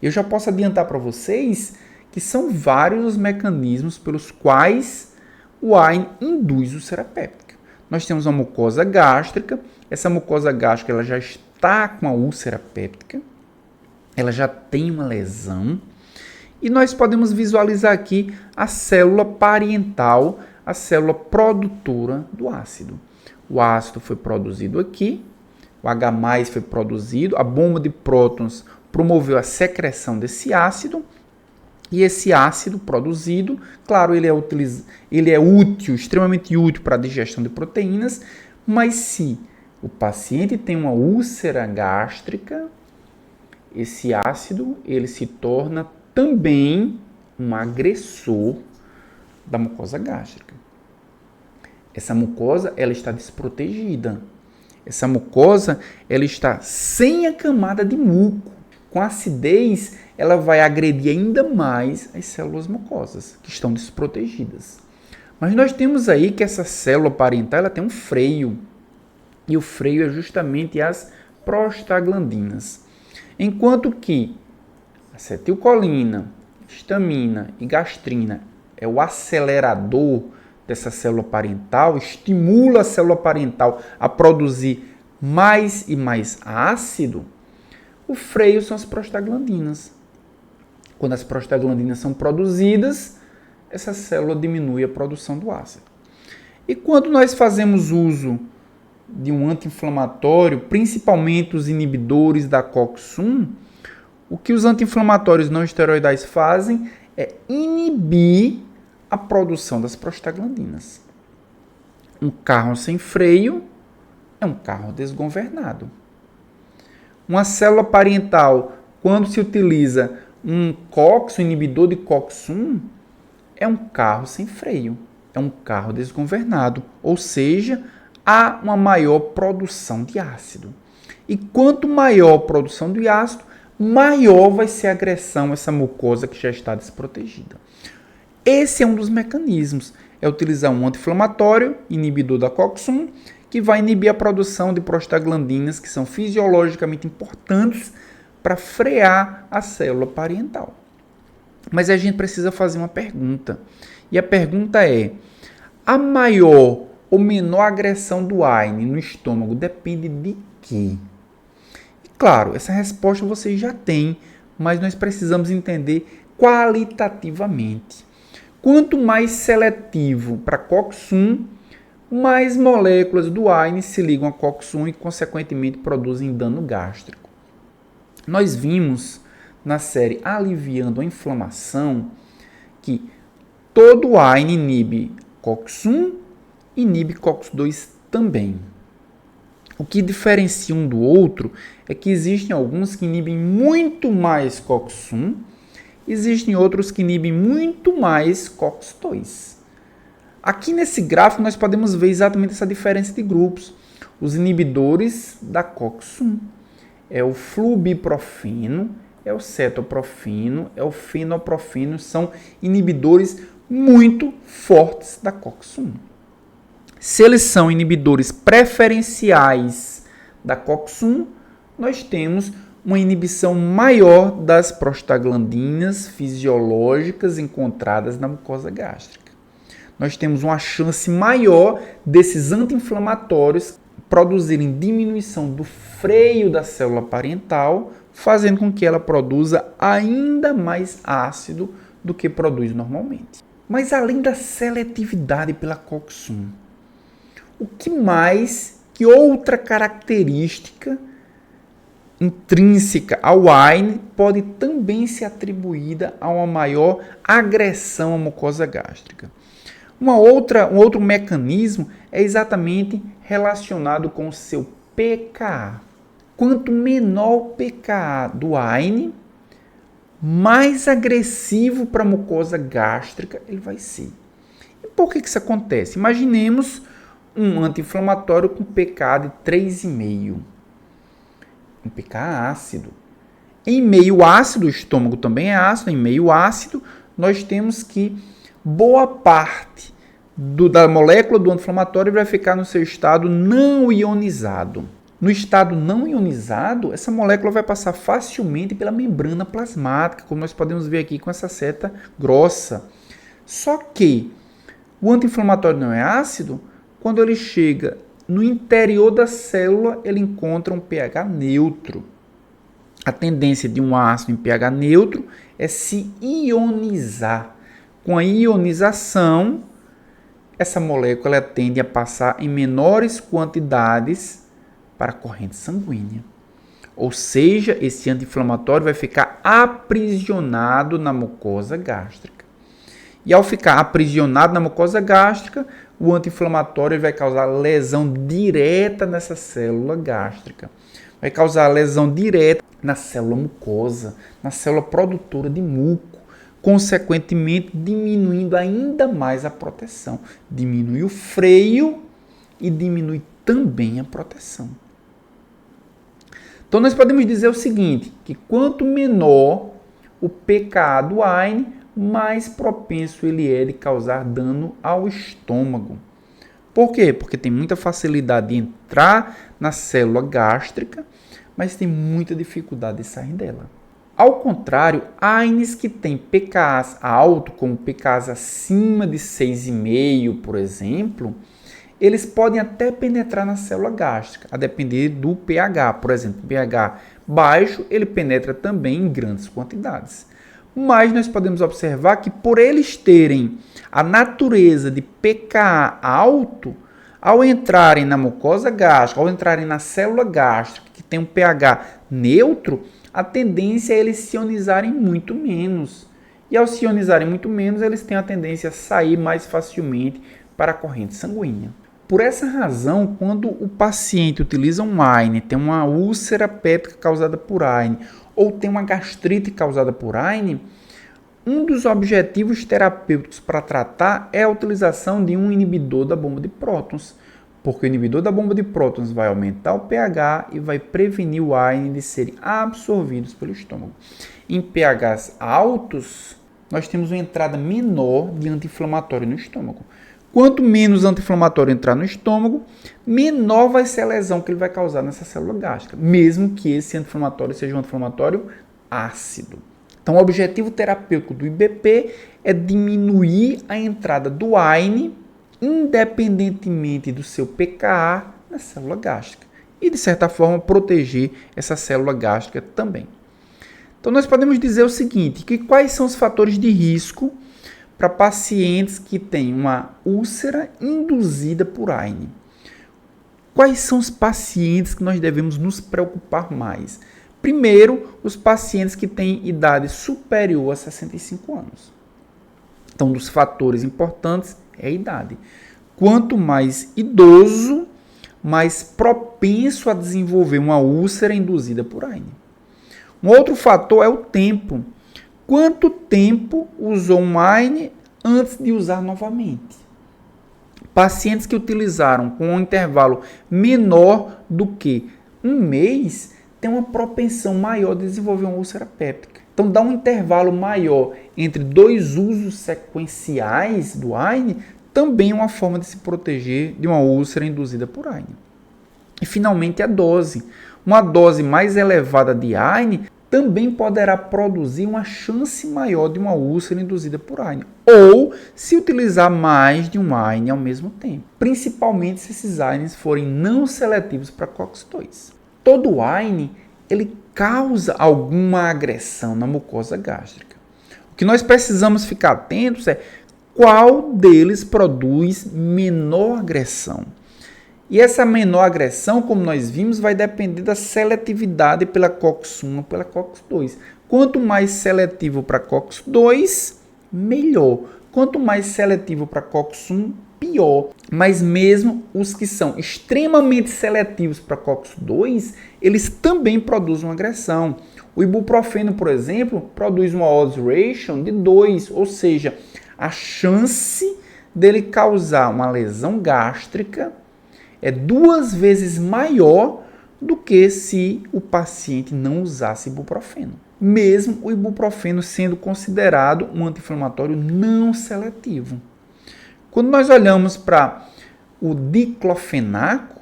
Eu já posso adiantar para vocês que são vários os mecanismos pelos quais o AINE induz úlcera péptica. Nós temos a mucosa gástrica. Essa mucosa gástrica ela já está com a úlcera péptica. Ela já tem uma lesão. E nós podemos visualizar aqui a célula parietal, a célula produtora do ácido. O ácido foi produzido aqui. O H+ foi produzido, a bomba de prótons promoveu a secreção desse ácido, e esse ácido produzido, claro, ele é útil, extremamente útil para a digestão de proteínas, mas se o paciente tem uma úlcera gástrica, esse ácido ele se torna também um agressor da mucosa gástrica. Essa mucosa ela está desprotegida. Essa mucosa ela está sem a camada de muco. Com a acidez, ela vai agredir ainda mais as células mucosas, que estão desprotegidas. Mas nós temos aí que essa célula parietal ela tem um freio. E o freio é justamente as prostaglandinas. Enquanto que acetilcolina, histamina e gastrina é o acelerador dessa célula parietal, estimula a célula parietal a produzir mais e mais ácido, o freio são as prostaglandinas. Quando as prostaglandinas são produzidas, essa célula diminui a produção do ácido. E quando nós fazemos uso de um anti-inflamatório, principalmente os inibidores da COX-1, o que os anti-inflamatórios não esteroidais fazem é inibir a produção das prostaglandinas. Um carro sem freio é um carro desgovernado. Uma célula parietal, quando se utiliza um COX, um inibidor de COX-1, é um carro sem freio, é um carro desgovernado, ou seja, há uma maior produção de ácido. E quanto maior a produção de ácido, maior vai ser a agressão a essa mucosa que já está desprotegida. Esse é um dos mecanismos, é utilizar um anti-inflamatório, inibidor da COX-1, que vai inibir a produção de prostaglandinas, que são fisiologicamente importantes para frear a célula parietal. Mas a gente precisa fazer uma pergunta, e a pergunta é, a maior ou menor agressão do AINE no estômago depende de quê? E claro, essa resposta vocês já têm, mas nós precisamos entender qualitativamente. Quanto mais seletivo para COX-1, mais moléculas do AINE se ligam a COX-1 e, consequentemente, produzem dano gástrico. Nós vimos na série Aliviando a Inflamação que todo AINE inibe COX-1, inibe COX-2 também. O que diferencia um do outro é que existem alguns que inibem muito mais COX-1, existem outros que inibem muito mais COX-2. Aqui nesse gráfico nós podemos ver exatamente essa diferença de grupos. Os inibidores da COX-1 é o flubiprofeno, é o cetoprofeno, é o fenoprofeno, são inibidores muito fortes da COX-1. Se eles são inibidores preferenciais da COX-1, nós temos uma inibição maior das prostaglandinas fisiológicas encontradas na mucosa gástrica. Nós temos uma chance maior desses anti-inflamatórios produzirem diminuição do freio da célula parietal, fazendo com que ela produza ainda mais ácido do que produz normalmente. Mas além da seletividade pela COX-1, o que mais, que outra característica intrínseca ao AINE pode também ser atribuída a uma maior agressão à mucosa gástrica? Um outro mecanismo é exatamente relacionado com o seu pKa. Quanto menor o pKa do AINE, mais agressivo para a mucosa gástrica ele vai ser. E por que isso acontece? Imaginemos um anti-inflamatório com pKa de 3,5. Um pKa ácido. Em meio ácido, o estômago também é ácido, em meio ácido, nós temos que boa parte da molécula do anti-inflamatório vai ficar no seu estado não ionizado. No estado não ionizado, essa molécula vai passar facilmente pela membrana plasmática, como nós podemos ver aqui com essa seta grossa. Só que o anti-inflamatório não é ácido, quando ele chega no interior da célula, ele encontra um pH neutro. A tendência de um ácido em pH neutro é se ionizar. Com a ionização, essa molécula tende a passar em menores quantidades para a corrente sanguínea. Ou seja, esse anti-inflamatório vai ficar aprisionado na mucosa gástrica. E ao ficar aprisionado na mucosa gástrica, o anti-inflamatório vai causar lesão direta nessa célula gástrica. Vai causar lesão direta na célula mucosa, na célula produtora de muco, consequentemente diminuindo ainda mais a proteção. Diminui o freio e diminui também a proteção. Então nós podemos dizer o seguinte, que quanto menor o pKa do AINE, mais propenso ele é de causar dano ao estômago. Por quê? Porque tem muita facilidade de entrar na célula gástrica, mas tem muita dificuldade de sair dela. Ao contrário, AINEs que têm pKas alto, como pKas acima de 6,5, por exemplo, eles podem até penetrar na célula gástrica, a depender do pH. Por exemplo, pH baixo, ele penetra também em grandes quantidades. Mas nós podemos observar que por eles terem a natureza de pKa alto, ao entrarem na mucosa gástrica, ao entrarem na célula gástrica, que tem um pH neutro, a tendência é eles se ionizarem muito menos. E ao se ionizarem muito menos, eles têm a tendência a sair mais facilmente para a corrente sanguínea. Por essa razão, quando o paciente utiliza um AINE, tem uma úlcera péptica causada por AINE, ou tem uma gastrite causada por AINE, um dos objetivos terapêuticos para tratar é a utilização de um inibidor da bomba de prótons, porque o inibidor da bomba de prótons vai aumentar o pH e vai prevenir o AINE de serem absorvidos pelo estômago. Em pHs altos, nós temos uma entrada menor de anti-inflamatório no estômago. Quanto menos anti-inflamatório entrar no estômago, menor vai ser a lesão que ele vai causar nessa célula gástrica, mesmo que esse anti-inflamatório seja um anti-inflamatório ácido. Então, o objetivo terapêutico do IBP é diminuir a entrada do AINE, independentemente do seu pKa, na célula gástrica. E, de certa forma, proteger essa célula gástrica também. Então, nós podemos dizer o seguinte, que quais são os fatores de risco para pacientes que têm uma úlcera induzida por AINE. Quais são os pacientes que nós devemos nos preocupar mais? Primeiro, os pacientes que têm idade superior a 65 anos. Então, um dos fatores importantes é a idade. Quanto mais idoso, mais propenso a desenvolver uma úlcera induzida por AINE. Um outro fator é o tempo. Quanto tempo usou um AINE antes de usar novamente? Pacientes que utilizaram com um intervalo menor do que um mês têm uma propensão maior de desenvolver uma úlcera péptica. Então, dá um intervalo maior entre dois usos sequenciais do AINE também é uma forma de se proteger de uma úlcera induzida por AINE. E, finalmente, a dose. Uma dose mais elevada de AINE também poderá produzir uma chance maior de uma úlcera induzida por AINE, ou se utilizar mais de um AINE ao mesmo tempo, principalmente se esses AINEs forem não seletivos para COX-2. Todo AINE, ele causa alguma agressão na mucosa gástrica. O que nós precisamos ficar atentos é qual deles produz menor agressão. E essa menor agressão, como nós vimos, vai depender da seletividade pela COX-1 ou pela COX-2. Quanto mais seletivo para COX-2, melhor. Quanto mais seletivo para COX-1, pior. Mas mesmo os que são extremamente seletivos para COX-2, eles também produzem uma agressão. O ibuprofeno, por exemplo, produz uma odds ratio de 2, ou seja, a chance dele causar uma lesão gástrica é 2 vezes maior do que se o paciente não usasse ibuprofeno. Mesmo o ibuprofeno sendo considerado um anti-inflamatório não seletivo. Quando nós olhamos para o diclofenaco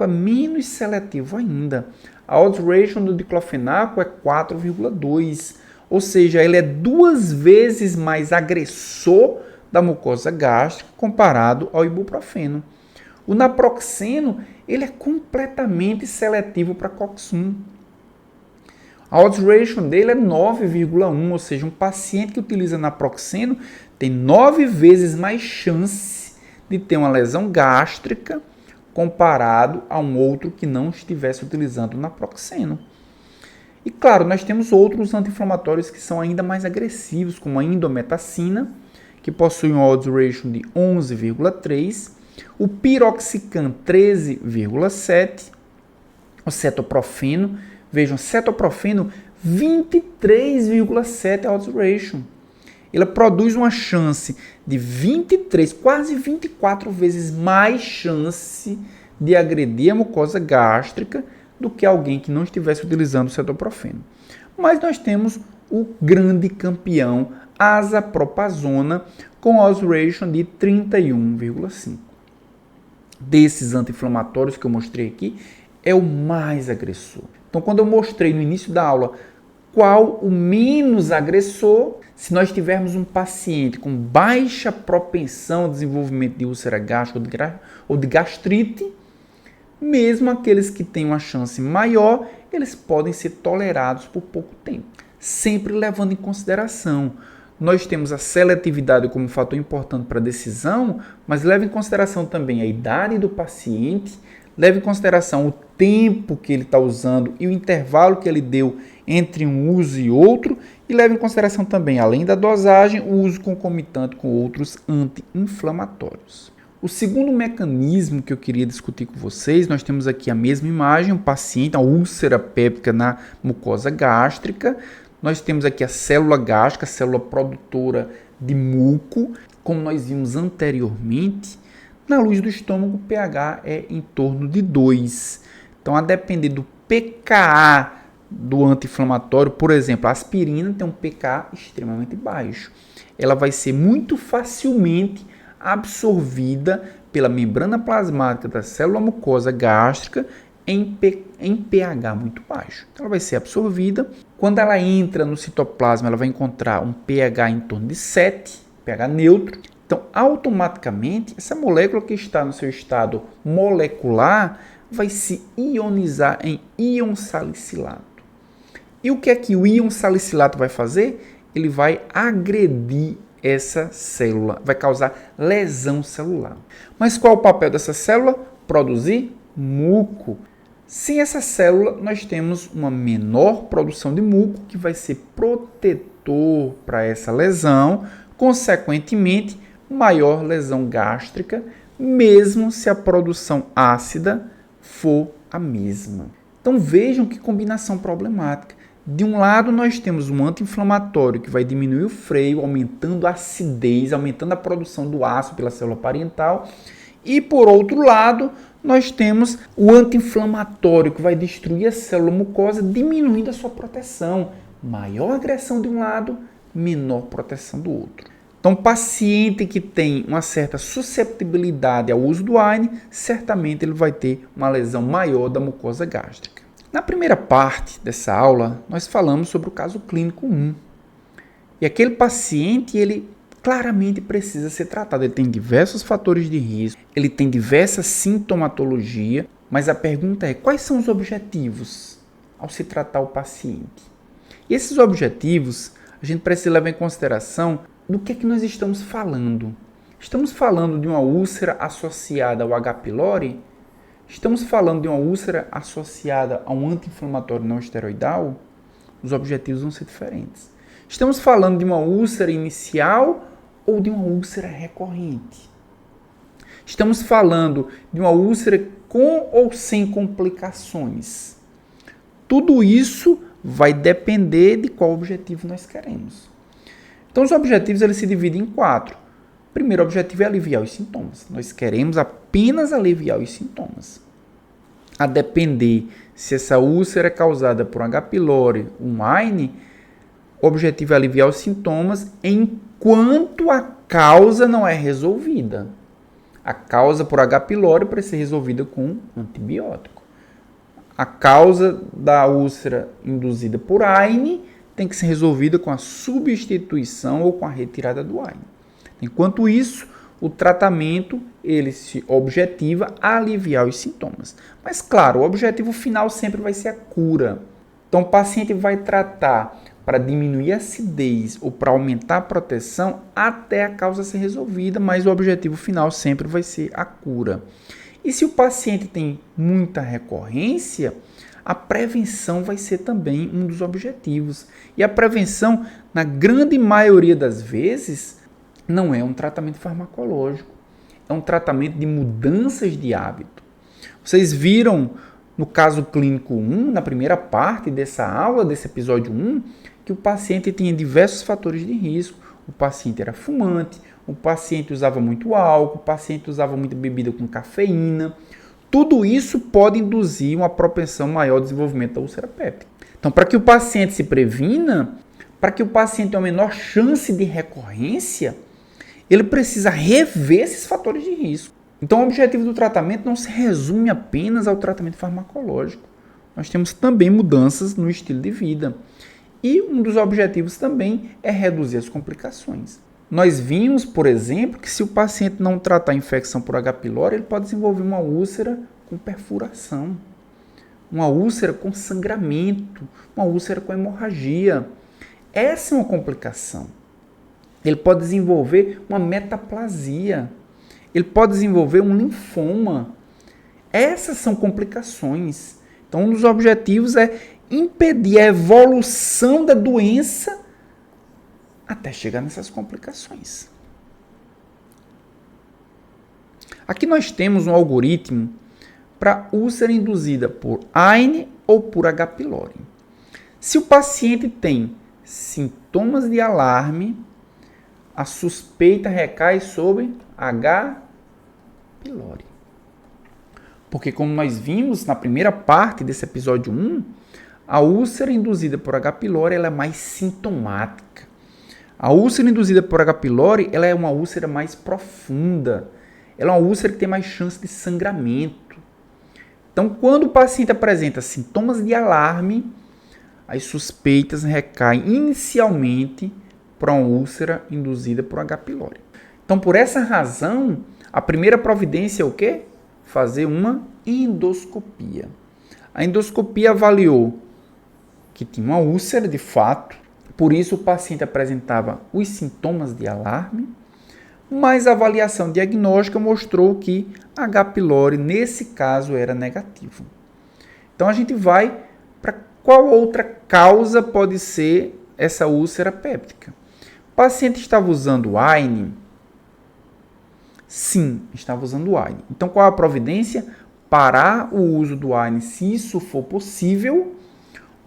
é menos seletivo ainda. A odds ratio do diclofenaco é 4,2, ou seja, ele é 2 vezes mais agressor da mucosa gástrica comparado ao ibuprofeno. O naproxeno, ele é completamente seletivo para COX-1. A odds ratio dele é 9,1, ou seja, um paciente que utiliza naproxeno tem 9 vezes mais chance de ter uma lesão gástrica comparado a um outro que não estivesse utilizando naproxeno. E claro, nós temos outros anti-inflamatórios que são ainda mais agressivos, como a indometacina, que possui um odds ratio de 11,3, o piroxicam 13,7, o cetoprofeno, vejam, cetoprofeno 23,7 odds ratio. Ele produz uma chance de 23, quase 24 vezes mais chance de agredir a mucosa gástrica do que alguém que não estivesse utilizando o cetoprofeno. Mas nós temos o grande campeão, azapropazona, com odds ratio de 31,5. Desses anti-inflamatórios que eu mostrei aqui, é o mais agressor. Então, quando eu mostrei no início da aula qual o menos agressor, se nós tivermos um paciente com baixa propensão ao desenvolvimento de úlcera gástrica ou de gastrite, mesmo aqueles que têm uma chance maior, eles podem ser tolerados por pouco tempo. Sempre levando em consideração, nós temos a seletividade como fator importante para a decisão, mas leva em consideração também a idade do paciente, leva em consideração o tempo que ele está usando e o intervalo que ele deu entre um uso e outro, e leva em consideração também, além da dosagem, o uso concomitante com outros anti-inflamatórios. O segundo mecanismo que eu queria discutir com vocês, nós temos aqui a mesma imagem, um paciente, a úlcera péptica na mucosa gástrica. Nós temos aqui a célula gástrica, a célula produtora de muco. Como nós vimos anteriormente, na luz do estômago o pH é em torno de 2. Então, a depender do pKa do anti-inflamatório, por exemplo, a aspirina tem um pKa extremamente baixo. Ela vai ser muito facilmente absorvida pela membrana plasmática da célula mucosa gástrica em pH muito baixo. Então, ela vai ser absorvida. Quando ela entra no citoplasma, ela vai encontrar um pH em torno de 7, pH neutro. Então, automaticamente, essa molécula que está no seu estado molecular vai se ionizar em íon salicilato. E o que é que o íon salicilato vai fazer? Ele vai agredir essa célula, vai causar lesão celular. Mas qual é o papel dessa célula? Produzir muco. Sem essa célula, nós temos uma menor produção de muco, que vai ser protetor para essa lesão, consequentemente, maior lesão gástrica, mesmo se a produção ácida for a mesma. Então vejam que combinação problemática. De um lado, nós temos um anti-inflamatório que vai diminuir o freio, aumentando a acidez, aumentando a produção do ácido pela célula parental. E, por outro lado, nós temos o anti-inflamatório que vai destruir a célula mucosa, diminuindo a sua proteção. Maior agressão de um lado, menor proteção do outro. Então, paciente que tem uma certa susceptibilidade ao uso do AINE, certamente ele vai ter uma lesão maior da mucosa gástrica. Na primeira parte dessa aula, nós falamos sobre o caso clínico 1. E aquele paciente, ele claramente precisa ser tratado. Ele tem diversos fatores de risco, ele tem diversa sintomatologia, mas a pergunta é, quais são os objetivos ao se tratar o paciente? E esses objetivos, a gente precisa levar em consideração do que é que nós estamos falando. Estamos falando de uma úlcera associada ao H. pylori? Estamos falando de uma úlcera associada a um anti-inflamatório não esteroidal? Os objetivos vão ser diferentes. Estamos falando de uma úlcera inicial ou de uma úlcera recorrente? Estamos falando de uma úlcera com ou sem complicações? Tudo isso vai depender de qual objetivo nós queremos. Então, os objetivos eles se dividem em 4. O primeiro objetivo é aliviar os sintomas. Nós queremos apenas aliviar os sintomas. A depender se essa úlcera é causada por H. pylori ou Lyme, o objetivo é aliviar os sintomas enquanto a causa não é resolvida. A causa por H. pylori precisa ser resolvida com antibiótico. A causa da úlcera induzida por Lyme tem que ser resolvida com a substituição ou com a retirada do Lyme. Enquanto isso, o tratamento ele se objetiva a aliviar os sintomas. Mas, claro, o objetivo final sempre vai ser a cura. Então, o paciente vai tratar para diminuir a acidez ou para aumentar a proteção até a causa ser resolvida, mas o objetivo final sempre vai ser a cura. E se o paciente tem muita recorrência, a prevenção vai ser também um dos objetivos. E a prevenção, na grande maioria das vezes, não é um tratamento farmacológico, é um tratamento de mudanças de hábito. Vocês viram no caso clínico 1, na primeira parte dessa aula, desse episódio 1, que o paciente tinha diversos fatores de risco. O paciente era fumante, o paciente usava muito álcool, o paciente usava muita bebida com cafeína. Tudo isso pode induzir uma propensão maior ao desenvolvimento da úlcera péptica. Então, para que o paciente se previna, para que o paciente tenha uma menor chance de recorrência, ele precisa rever esses fatores de risco. Então, o objetivo do tratamento não se resume apenas ao tratamento farmacológico. Nós temos também mudanças no estilo de vida. E um dos objetivos também é reduzir as complicações. Nós vimos, por exemplo, que se o paciente não tratar a infecção por H. pylori, ele pode desenvolver uma úlcera com perfuração, uma úlcera com sangramento, uma úlcera com hemorragia. Essa é uma complicação. Ele pode desenvolver uma metaplasia, ele pode desenvolver um linfoma. Essas são complicações. Então, um dos objetivos é impedir a evolução da doença até chegar nessas complicações. Aqui nós temos um algoritmo para úlcera induzida por Lyme ou por H. pylori. Se o paciente tem sintomas de alarme, a suspeita recai sobre H. pylori. Porque como nós vimos na primeira parte desse episódio 1, a úlcera induzida por H. pylori ela é mais sintomática. A úlcera induzida por H. pylori ela é uma úlcera mais profunda. Ela é uma úlcera que tem mais chance de sangramento. Então, quando o paciente apresenta sintomas de alarme, as suspeitas recaem inicialmente para uma úlcera induzida por H. pylori. Então, por essa razão, a primeira providência é o quê? Fazer uma endoscopia. A endoscopia avaliou que tinha uma úlcera de fato, por isso o paciente apresentava os sintomas de alarme, mas a avaliação diagnóstica mostrou que H. pylori, nesse caso, era negativo. Então, a gente vai para qual outra causa pode ser essa úlcera péptica. O paciente estava usando Lyme? Sim, estava usando Lyme. Então, qual a providência? Parar o uso do Lyme, se isso for possível,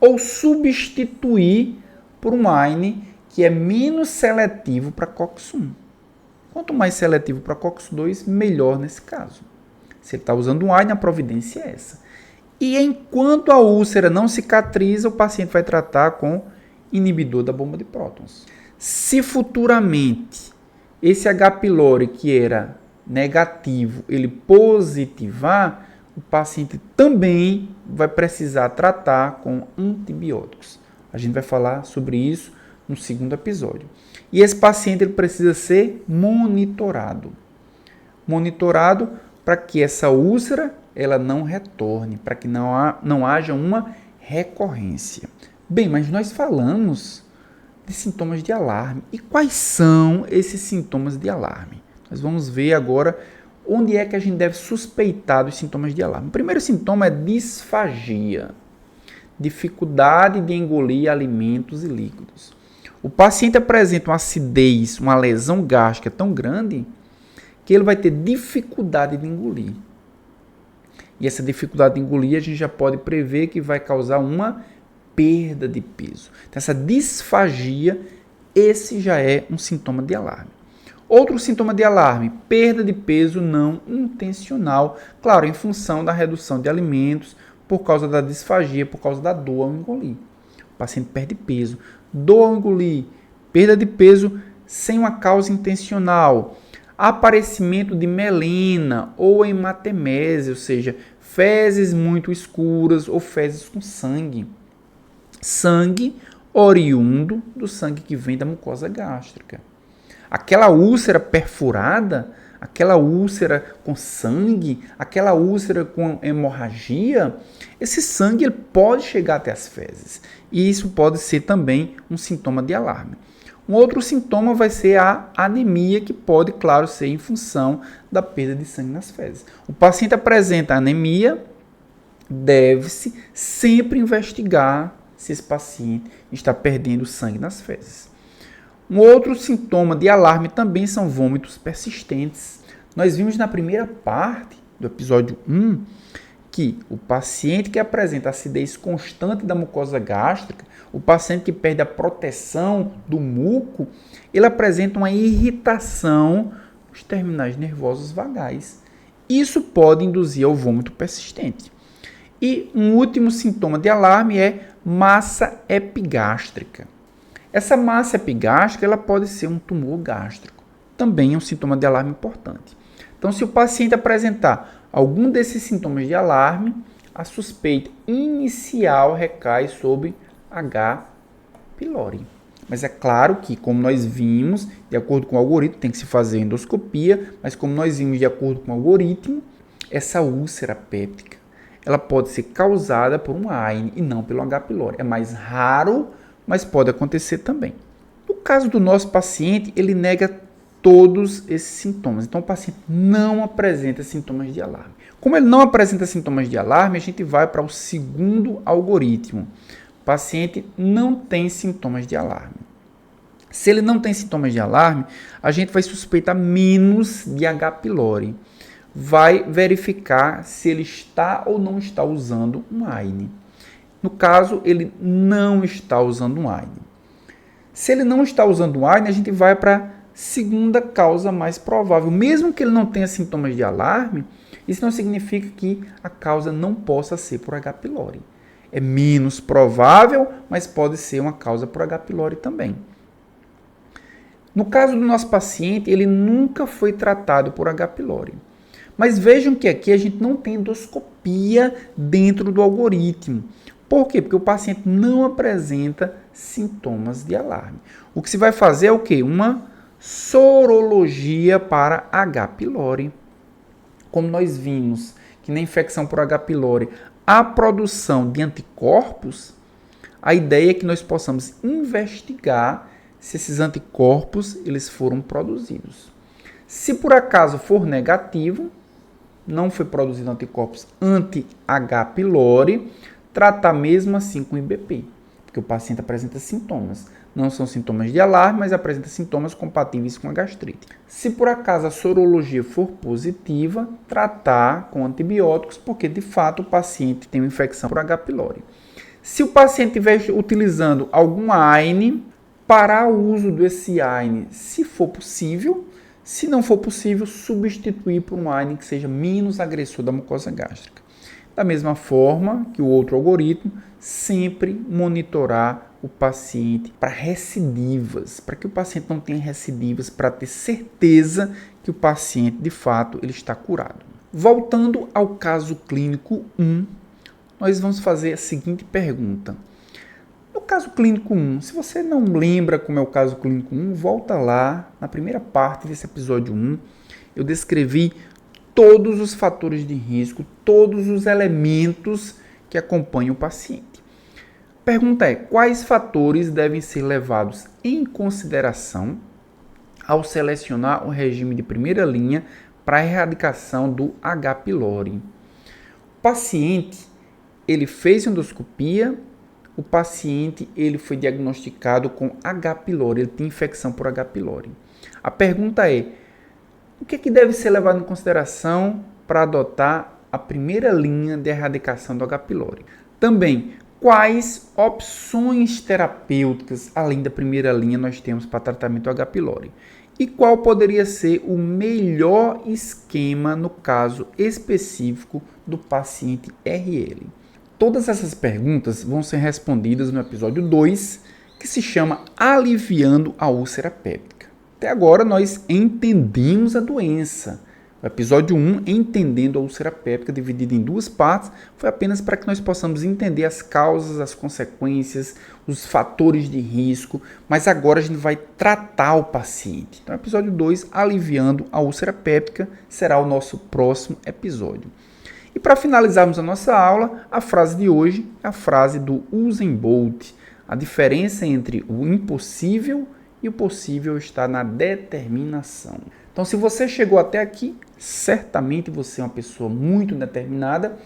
ou substituir por um Lyme que é menos seletivo para COX-1. Quanto mais seletivo para COX-2, melhor nesse caso. Se ele está usando um Lyme, a providência é essa. E enquanto a úlcera não cicatriza, o paciente vai tratar com inibidor da bomba de prótons. Se futuramente esse H. pylori que era negativo, ele positivar, o paciente também vai precisar tratar com antibióticos. A gente vai falar sobre isso no segundo episódio. E esse paciente ele precisa ser monitorado. Monitorado para que essa úlcera ela não retorne, para que não haja uma recorrência. Bem, mas nós falamos de sintomas de alarme. E quais são esses sintomas de alarme? Nós vamos ver agora onde é que a gente deve suspeitar dos sintomas de alarme. O primeiro sintoma é disfagia, dificuldade de engolir alimentos e líquidos. O paciente apresenta uma acidez, uma lesão gástrica tão grande que ele vai ter dificuldade de engolir. E essa dificuldade de engolir a gente já pode prever que vai causar uma perda de peso. Então, essa disfagia, esse já é um sintoma de alarme. Outro sintoma de alarme, perda de peso não intencional, claro, em função da redução de alimentos, por causa da disfagia, por causa da dor ao engolir. O paciente perde peso, dor ao engolir, perda de peso sem uma causa intencional, aparecimento de melena ou hematemese, ou seja, fezes muito escuras ou fezes com sangue. Sangue oriundo do sangue que vem da mucosa gástrica. Aquela úlcera perfurada, aquela úlcera com sangue, aquela úlcera com hemorragia, esse sangue ele pode chegar até as fezes. E isso pode ser também um sintoma de alarme. Um outro sintoma vai ser a anemia, que pode, claro, ser em função da perda de sangue nas fezes. O paciente apresenta anemia, deve-se sempre investigar se esse paciente está perdendo sangue nas fezes. Um outro sintoma de alarme também são vômitos persistentes. Nós vimos na primeira parte do episódio 1 que o paciente que apresenta acidez constante da mucosa gástrica, o paciente que perde a proteção do muco, ele apresenta uma irritação nos terminais nervosos vagais. Isso pode induzir ao vômito persistente. E um último sintoma de alarme é massa epigástrica. Essa massa epigástrica ela pode ser um tumor gástrico. Também é um sintoma de alarme importante. Então, se o paciente apresentar algum desses sintomas de alarme, a suspeita inicial recai sobre H. pylori. Mas é claro que, como nós vimos, de acordo com o algoritmo, tem que se fazer endoscopia, mas como nós vimos de acordo com o algoritmo, essa úlcera péptica, ela pode ser causada por um AINE e não pelo H. pylori. É mais raro, mas pode acontecer também. No caso do nosso paciente, ele nega todos esses sintomas. Então, o paciente não apresenta sintomas de alarme. Como ele não apresenta sintomas de alarme, a gente vai para o segundo algoritmo. O paciente não tem sintomas de alarme. Se ele não tem sintomas de alarme, a gente vai suspeitar menos de H. pylori. Vai verificar se ele está ou não está usando um AINE. No caso, ele não está usando um AINE. Se ele não está usando um AINE, a gente vai para a segunda causa mais provável. Mesmo que ele não tenha sintomas de alarme, isso não significa que a causa não possa ser por H. pylori. É menos provável, mas pode ser uma causa por H. pylori também. No caso do nosso paciente, ele nunca foi tratado por H. pylori. Mas vejam que aqui a gente não tem endoscopia dentro do algoritmo. Por quê? Porque o paciente não apresenta sintomas de alarme. O que se vai fazer é o quê? Uma sorologia para H. pylori. Como nós vimos que na infecção por H. pylori há produção de anticorpos, a ideia é que nós possamos investigar se esses anticorpos eles foram produzidos. Se por acaso for negativo, não foi produzido anticorpos anti-H. pylori, tratar mesmo assim com IBP, porque o paciente apresenta sintomas. Não são sintomas de alarme, mas apresenta sintomas compatíveis com a gastrite. Se por acaso a sorologia for positiva, tratar com antibióticos, porque de fato o paciente tem uma infecção por H. pylori. Se o paciente estiver utilizando algum AINE, parar o uso desse AINE se for possível. Se não for possível, substituir por um AINE que seja menos agressor da mucosa gástrica. Da mesma forma que o outro algoritmo, sempre monitorar o paciente para recidivas, para que o paciente não tenha recidivas, para ter certeza que o paciente, de fato, ele está curado. Voltando ao caso clínico 1, nós vamos fazer a seguinte pergunta. No caso clínico 1, se você não lembra como é o caso clínico 1, volta lá, na primeira parte desse episódio 1, eu descrevi todos os fatores de risco, todos os elementos que acompanham o paciente. A pergunta é, quais fatores devem ser levados em consideração ao selecionar o regime de primeira linha para a erradicação do H. pylori? O paciente, ele fez endoscopia, o paciente ele foi diagnosticado com H. pylori, ele tinha infecção por H. pylori. A pergunta é, o que é que deve ser levado em consideração para adotar a primeira linha de erradicação do H. pylori? Também, quais opções terapêuticas, além da primeira linha, nós temos para tratamento do H. pylori? E qual poderia ser o melhor esquema no caso específico do paciente RL? Todas essas perguntas vão ser respondidas no episódio 2, que se chama Aliviando a úlcera péptica. Até agora nós entendemos a doença. O episódio 1, Entendendo a úlcera péptica, dividido em 2 partes, foi apenas para que nós possamos entender as causas, as consequências, os fatores de risco, mas agora a gente vai tratar o paciente. Então, o episódio 2, Aliviando a úlcera péptica, será o nosso próximo episódio. E para finalizarmos a nossa aula, a frase de hoje é a frase do Usain Bolt. A diferença entre o impossível e o possível está na determinação. Então, se você chegou até aqui, certamente você é uma pessoa muito determinada.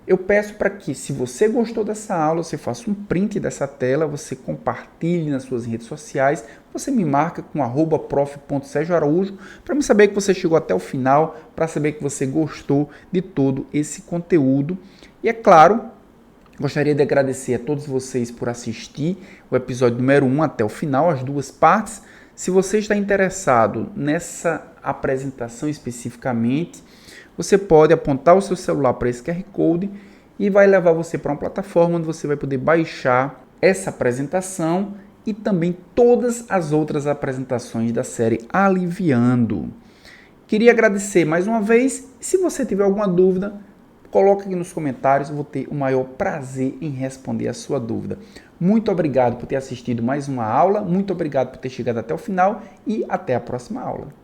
Eu peço para que, se você gostou dessa aula, você faça um print dessa tela, você compartilhe nas suas redes sociais, você me marca com @prof.sergioaraújo para me saber que você chegou até o final, para saber que você gostou de todo esse conteúdo. E é claro, gostaria de agradecer a todos vocês por assistir o episódio número 1 até o final, as 2 partes. Se você está interessado nessa apresentação especificamente, você pode apontar o seu celular para esse QR Code e vai levar você para uma plataforma onde você vai poder baixar essa apresentação e também todas as outras apresentações da série Aliviando. Queria agradecer mais uma vez. Se você tiver alguma dúvida, coloque aqui nos comentários, eu vou ter o maior prazer em responder a sua dúvida. Muito obrigado por ter assistido mais uma aula, muito obrigado por ter chegado até o final e até a próxima aula.